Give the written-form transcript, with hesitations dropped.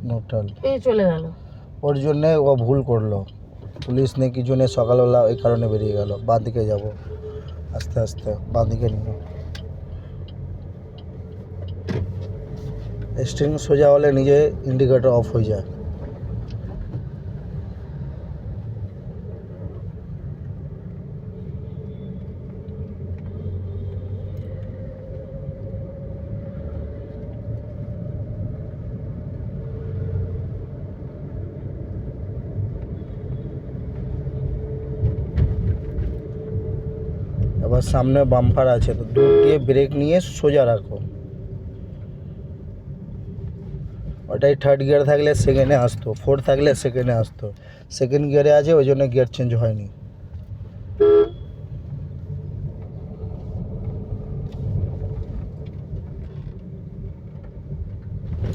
Neutral এই চলে গেল। ওর জন্যে ও ভুল করলো। পুলিশ নেই কি জন্যে সকালবেলা এই কারণে বেরিয়ে গেল। বাঁ দিকে যাব, আস্তে আস্তে বাঁ দিকে নিও। স্টিয়ারিং সোজা হলে নিজে ইন্ডিকেটর অফ হয়ে যায়। এবার সামনে বাম্পার আছে, তো দূর দিয়ে ব্রেক নিয়ে সোজা রাখো। ওটাই থার্ড গিয়ার থাকলে সেকেন্ডে আসতো, ফোর্থ থাকলে সেকেন্ডে আসতো। সেকেন্ড গিয়ারে আছে ওই জন্য গিয়ার চেঞ্জ হয়নি।